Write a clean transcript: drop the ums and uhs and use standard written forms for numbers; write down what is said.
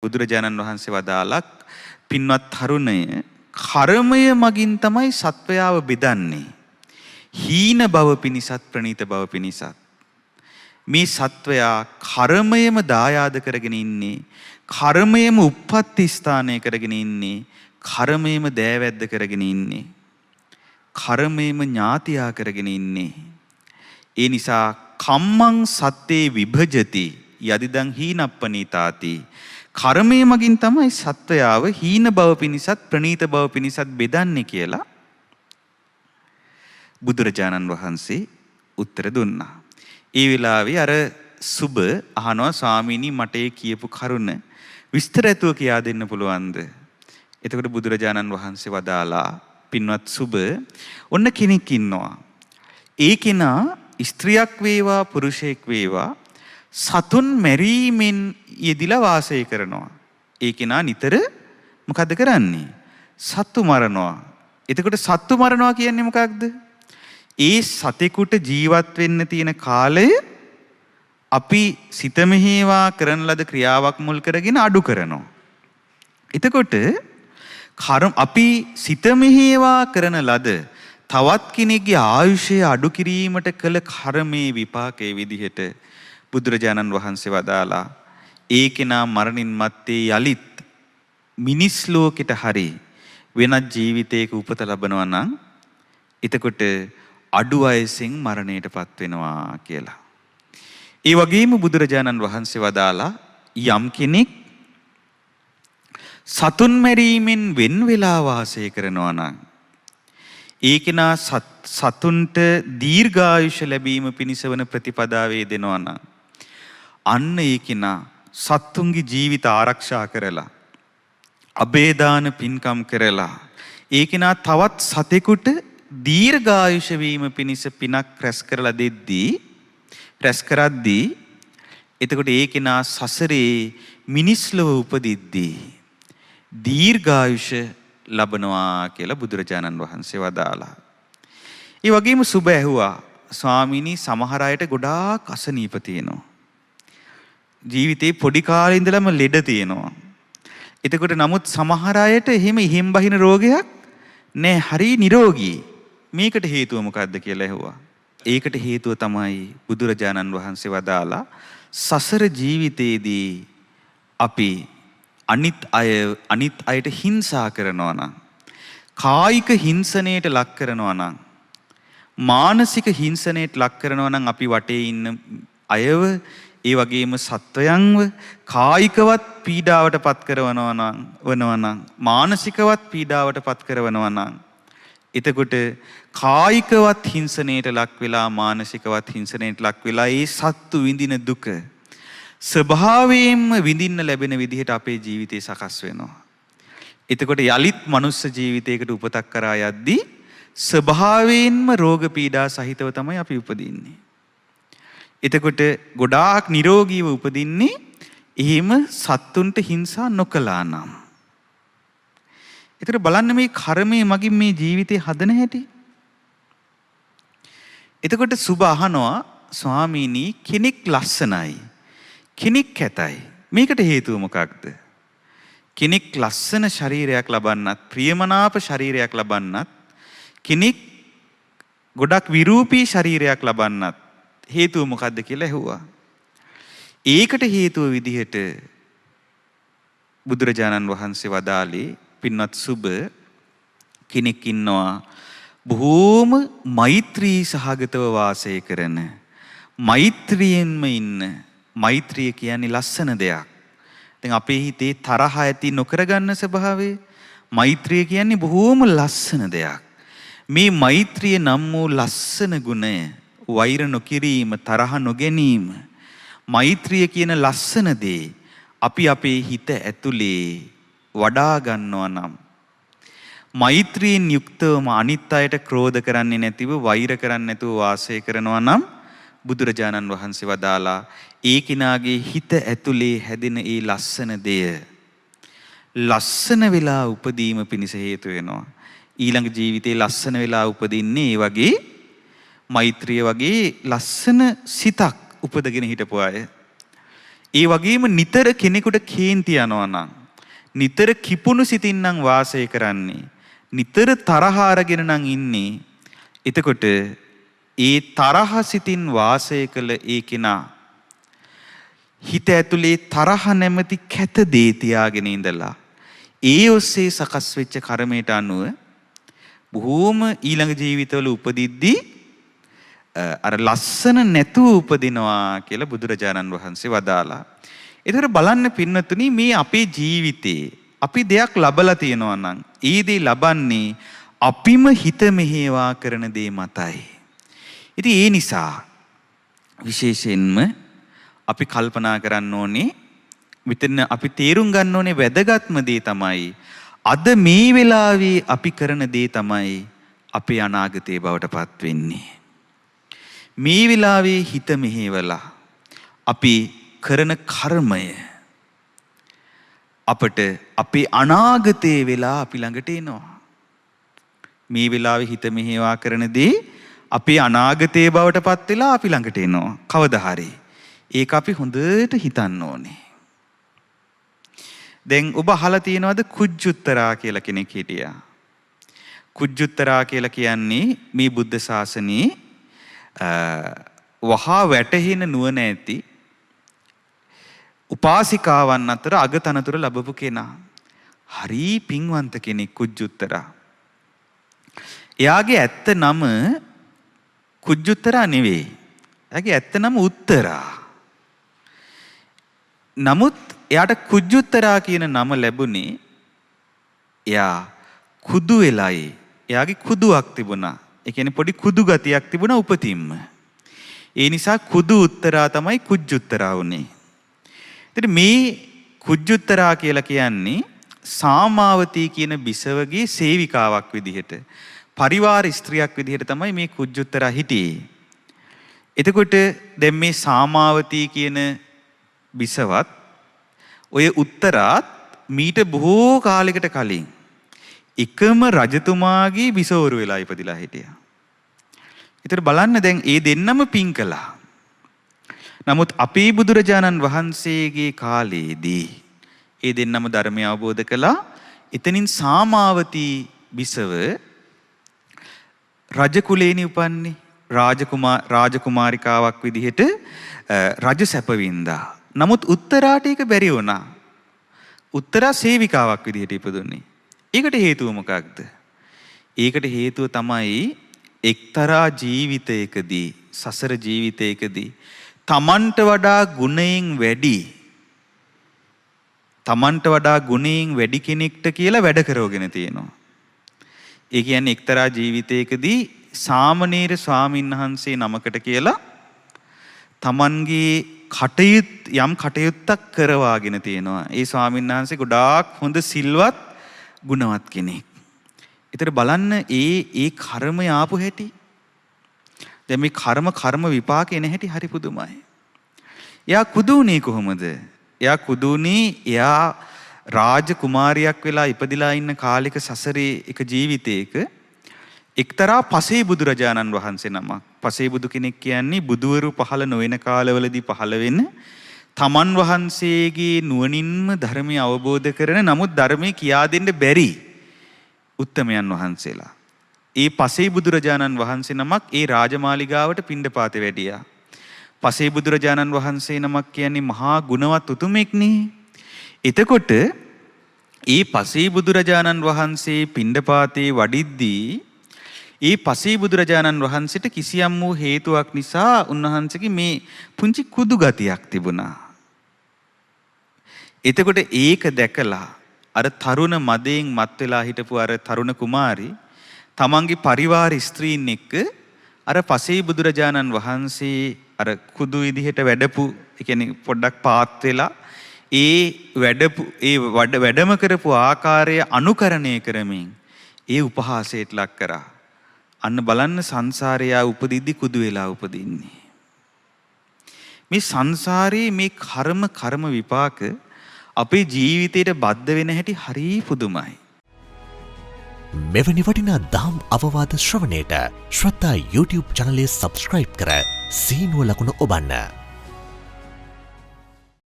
බුදුරජාණන් වහන්සේ වදාළක් පින්වත් තරුණය කර්මය මගින් තමයි සත්වයාව බෙදන්නේ. හීන බව පිණිසත් ප්‍රණීත බව පිණිසත්. මේ සත්වයා කර්මයම දායාද කරගෙන ඉන්නේ. කර්මයම උප්පත්ති ස්ථානය කරගෙන ඉන්නේ. කර්මයම දෑවැද්ද කරගෙන ඉන්නේ. කර්මයම ඥාතියා කරගෙන ඉන්නේ. ඒ නිසා කම්මං සත්තේ විභජති යදිදං හීනප්පනීතාති. කර්මය මගින් තමයි සත්වයාව හීන බව පිණිසත් ප්‍රණීත බව පිණිසත් බෙදන්නේ කියලා බුදුරජාණන් වහන්සේ උත්තර දුන්නා. ඒ වෙලාවේ අර සුබ අහනවා ස්වාමීනි මට ඒ කියපු කරුණ විස්තර ඇතුව කියා දෙන්න පුළුවන්ද? එතකොට බුදුරජාණන් වහන්සේ වදාලා පින්වත් සුබ ඔන්න කෙනෙක් ඉන්නවා. ඒ කෙනා ස්ත්‍රියක් වේවා පුරුෂයෙක් වේවා සතුන් මැරීමෙන් යෙදිලා වාසය කරනවා. ඒ කෙනා නිතර මොකද කරන්නේ? සත්තු මරනවා. එතකොට සත්තු මරනවා කියන්නේ මොකක්ද? ඒ සතෙකුට ජීවත් වෙන්න තියෙන කාලය අපි සිත මෙහෙවා කරන ලද ක්‍රියාවක් මුල් කරගෙන අඩු කරනවා. එතකොට අපි සිත මෙහෙවා කරන ලද තවත් කෙනෙක්ගේ ආයුෂය අඩු කිරීමට කළ කර්මයේ විපාකයේ විදිහට බුදුරජාණන් වහන්සේ වදාලා ඒ කෙනා මරණින් මත්තේ යලිත් මිනිස් ලෝකෙට හරි වෙනත් ජීවිතයක උපත ලබනවා නම් එතකොට අඩු වයසෙන් මරණයටපත් වෙනවා කියලා. ඒ වගේම බුදුරජාණන් වහන්සේ වදාලා යම් කෙනෙක් සතුන් මැරීමෙන් වෙන් වෙලා වාසය කරනවා නම් ඒ කෙනා සතුන්ට දීර්ඝායුෂ ලැබීම පිණිස වන ප්‍රතිපදාවේ දෙනවා නම් අන්න ඒ කෙනා සත්තුන්ගේ ජීවිත ආරක්ෂා කරලා අබේදාන පින්කම් කරලා ඒ කෙනා තවත් සතෙකුට දීර්ඝායුෂ වීම පිණිස පිනක් රැස් කරලා දෙද්දී රැස් කරද්දී එතකොට ඒ කෙනා සසරේ මිනිස් ලොව උපදිද්දී දීර්ඝායුෂ ලබනවා කියලා බුදුරජාණන් වහන්සේ වදාලා. ඒ වගේම සුබ ඇහුවා ස්වාමීනි සමහර අයට ගොඩාක් අසනීප තියෙනවා. ජීවිතේ පොඩි කාලේ ඉඳලම ලෙඩ තියෙනවා. එතකොට නමුත් සමහර අයට එහෙම ඉහෙන් බහින රෝගයක් නෑ හරි නිරෝගී. මේකට හේතුව මොකක්ද කියලා ඇහුවා. ඒකට හේතුව තමයි බුදුරජාණන් වහන්සේ වදාලා සසර ජීවිතයේදී අපි අනිත් අයට හිංසා කරනවා නම් කායික හිංසනයට ලක් කරනවා නම් මානසික හිංසනයට ලක් කරනවා නම් අපි වටේ ඉන්න අයව ඒ වගේම සත්වයන්ව කායිකවත් පීඩාවට පත් කරනවා නම් මානසිකවත් පීඩාවට පත් කරනවා නම් එතකොට කායිකවත් හිංසනයට ලක් වෙලා මානසිකවත් හිංසනයට ලක් වෙලා ඒ සත්තු විඳින දුක ස්වභාවයෙන්ම විඳින්න ලැබෙන විදිහට අපේ ජීවිතේ සකස් වෙනවා. එතකොට යලිත් මනුස්ස ජීවිතයකට උපතක් කරා යද්දී ස්වභාවයෙන්ම රෝග පීඩා සහිතව තමයි අපි උපදින්නේ. එතකොට ගොඩාක් නිරෝගීව උපදින්නේ එහෙම සත්තුන්ට හිංසා නොකළා නම්. එතකොට බලන්න මේ කර්මය මගින් මේ ජීවිතේ හදන හැටි. එතකොට සුබ අහනවා ස්වාමීනි කෙනෙක් ලස්සනයි කෙනෙක් කැතයි. මේකට හේතුව මොකක්ද? කෙනෙක් ලස්සන ශරීරයක් ලබන්නත් ප්‍රියමනාප ශරීරයක් ලබන්නත් කෙනෙක් ගොඩක් විරූපී ශරීරයක් ලබන්නත් හේතුව මොකක්ද කියලා ඇහුවා. ඒකට හේතුව විදිහට බුදුරජාණන් වහන්සේ වදාළේ පින්වත් සුබ කෙනෙක් ඉන්නවා බොහෝම මෛත්‍රී සහගතව වාසය කරන මෛත්‍රියෙන්ම ඉන්න. මෛත්‍රිය කියන්නේ ලස්සන දෙයක්. දැන් අපේ හිතේ තරහ ඇති නොකරගන්න ස්වභාවය මෛත්‍රිය කියන්නේ බොහෝම ලස්සන දෙයක්. මේ මෛත්‍රිය නම් වූ ලස්සන ගුණය වෛර නොකිරීම තරහ නොගැනීම මෛත්‍රිය කියන ලස්සන දේ අපි අපේ හිත ඇතුලේ වඩා ගන්නවා නම් මෛත්‍රියෙන් යුක්තවම අනිත් අයට ක්‍රෝධ කරන්නේ නැතිව වෛර කරන්නේ නැතුව වාසය කරනවා නම් බුදුරජාණන් වහන්සේ වදාලා ඒ කෙනාගේ හිත ඇතුලේ හැදෙන ඒ ලස්සන දෙය ලස්සන වෙලා උපදීම පිණිස හේතු වෙනවා. ඊළඟ ජීවිතේ ලස්සන වෙලා උපදින්නේ ඒ වගේ මෛත්‍රිය වගේ ලස්සන සිතක් උපදගෙන හිටපු අය. ඒ වගේම නිතර කෙනෙකුට කේන්ති යනවා නම්, නිතර කිපුණු සිතින් නම් වාසය කරන්නේ, නිතර තරහ අරගෙන නම් ඉන්නේ. එතකොට ඒ තරහ සිතින් වාසය කළ ඒ කෙනා හිත ඇතුලේ තරහ නැමැති කැත දේ තියාගෙන ඉඳලා ඒ ඔස්සේ සකස් වෙච්ච කර්මයට අනුව බොහෝම ඊළඟ ජීවිතවල උපදිද්දී අර ලස්සන නැතුව උපදිනවා කියලා බුදුරජාණන් වහන්සේ වදාලා. ඒතර බලන්න පින්නතුනි, මේ අපේ ජීවිතේ අපි දෙයක් ලබලා තියෙනවා නම් ඒ දේ ලබන්නේ අපිම හිත මෙහෙවා කරන දේ මතයි. ඉතින් ඒ නිසා විශේෂයෙන්ම අපි කල්පනා කරන්න ඕනේ, මෙතන අපි තේරුම් ගන්න ඕනේ වැදගත්ම දේ තමයි අද මේ වෙලාවේ අපි කරන දේ තමයි අපේ අනාගතේ බවට පත් වෙන්නේ. මේ වෙලාවේ හිත මෙහෙवला අපි කරන කර්මය අපට අපේ අනාගතේ වෙලා අපි ළඟට එනවා. මේ වෙලාවේ හිත මෙහෙවා කරන දේ අපේ අනාගතේ බවට පත් වෙලා අපි ළඟට එනවා කවදා හරි. ඒක අපි හොඳට හිතන්න ඕනේ. දැන් ඔබ අහලා තියෙනවද කුජ්ජුත්තරා කියලා කෙනෙක් හිටියා? කුජ්ජුත්තරා කියලා කියන්නේ මේ බුද්ධ ශාසනයේ වහා වැටහෙන නුවණ ඇති උපාසිකාවන් අතර අගතනතුර ලැබපු කෙනා. හරි පින්වන්ත කෙනෙක් කුජ්ජුත්තරා. එයාගේ ඇත්ත නම කුජ්ජුත්තරා නෙවෙයි. එයාගේ ඇත්ත නම උත්තරා. නමුත් එයාට කුජ්ජුත්තරා කියන නම ලැබුණේ එයා කුදු වෙලයි. එයාගේ කුදුවක් තිබුණා. ඒ කියන්නේ පොඩි කුදු ගතියක් තිබුණා උපතින්ම. ඒ නිසා කුදු උත්තරා තමයි කුජ්ජුත්තරා වුනේ. ඉතින් මේ කුජ්ජුත්තරා කියලා කියන්නේ සාමාවතී කියන බිසවගේ සේවිකාවක් විදිහට, පරිවාර ස්ත්‍රියක් විදිහට තමයි මේ කුජ්ජුත්තරා හිටියේ. එතකොට දැන් මේ සාමාවතී කියන බිසවත් ඔය උත්තරාත් මීට බොහෝ කාලයකට කලින් එකම රජතුමාගේ බිසවරු වෙලා ඉපදිලා හිටියා. ඒතර බලන්න දැන් ඒ දෙන්නම පින් කළා. නමුත් අපේ බුදුරජාණන් වහන්සේගේ කාලයේදී ඒ දෙන්නම ධර්මය අවබෝධ කළා. එතනින් සාමාවතී බිසව රජ කුලේනි උපන්නේ. රාජකුමාරිකාවක් විදිහට රජ සැප වින්දා. නමුත් උත්තරාට ඒක බැරි වුණා. උත්තරා සේවිකාවක් විදිහට ඉපදුනේ. ඒකට හේතුව මොකක්ද? ඒකට හේතුව තමයි එක්තරා ජීවිතයකදී, සසර ජීවිතයකදී තමන්ට වඩා ගුණයෙන් වැඩි කෙනෙක්ට කියලා වැඩ කරවගෙන තියෙනවා. ඒ කියන්නේ එක්තරා ජීවිතයකදී සාමණේර ස්වාමීන් වහන්සේ නමකට කියලා තමන්ගේ යම් කටයුත්තක් කරවාගෙන තියෙනවා. ඒ ස්වාමීන් වහන්සේ ගොඩාක් හොඳ සිල්වත් ගුණවත් කෙනෙක්. ඒතර බලන්න ඒ කර්මය ආපු හැටි. දැන් මේ කර්ම විපාක එන හැටි හරි පුදුමයි. එයා කුදුනේ කොහොමද? එයා රාජකුමාරියක් වෙලා ඉපදිලා ඉන්න කාලෙක සසරේ එක ජීවිතයක එක්තරා පසේ බුදුරජාණන් වහන්සේ නමක්. පසේ බුදු කෙනෙක් කියන්නේ බුදුවරු පහළ නොවන කාලවලදී පහළ වෙන, තමන් වහන්සේගේ නුවණින්ම ධර්මය අවබෝධ කරන, නමුත් ධර්මය කියා දෙන්න බැරි උත්තමයන් වහන්සේලා. ඒ පසේ බුදුරජාණන් වහන්සේ නමක් ඒ රාජමාලිගාවට පිණ්ඩපාතේ වැඩියා. පසේ බුදුරජාණන් වහන්සේ නමක් කියන්නේ මහා ගුණවත් උතුමෙක්නේ. එතකොට ඒ පසේ බුදුරජාණන් වහන්සේ පිණ්ඩපාතේ වඩිද්දී ඒ පසේ බුදුරජාණන් වහන්සේට කිසියම් වූ හේතුවක් නිසා උන්වහන්සේගේ මේ පුංචි කුදු ගතියක් තිබුණා. එතකොට ඒක දැකලා අර තරුණ මදයෙන් මත් වෙලා හිටපු අර තරුණ කුමාරි තමන්ගේ පරිවාර ස්ත්‍රීන් එක්ක අර පසේ බුදුරජාණන් වහන්සේ අර කුදු විදිහට වැඩපු, ඒ කියන්නේ පොඩ්ඩක් පාත් වෙලා වැඩම කරපු ආකාරය අනුකරණය කරමින් ඒ උපහාසයට ලක් කරා. අන්න බලන්න සංසාරය උපදිද්දි කුදු වෙලා උපදින්නේ. මේ සංසාරයේ මේ කර්ම විපාක අපේ ජීවිතයට බද්ධ වෙන හැටි හරි පුදුමයි. මෙවැනි වටිනා දහම් අවවාද ශ්‍රවණයට ශ්‍රද්ධා YouTube චැනලය සබ්ස්ක්‍රයිබ් කර සීනුව ලකුණ ඔබන්න.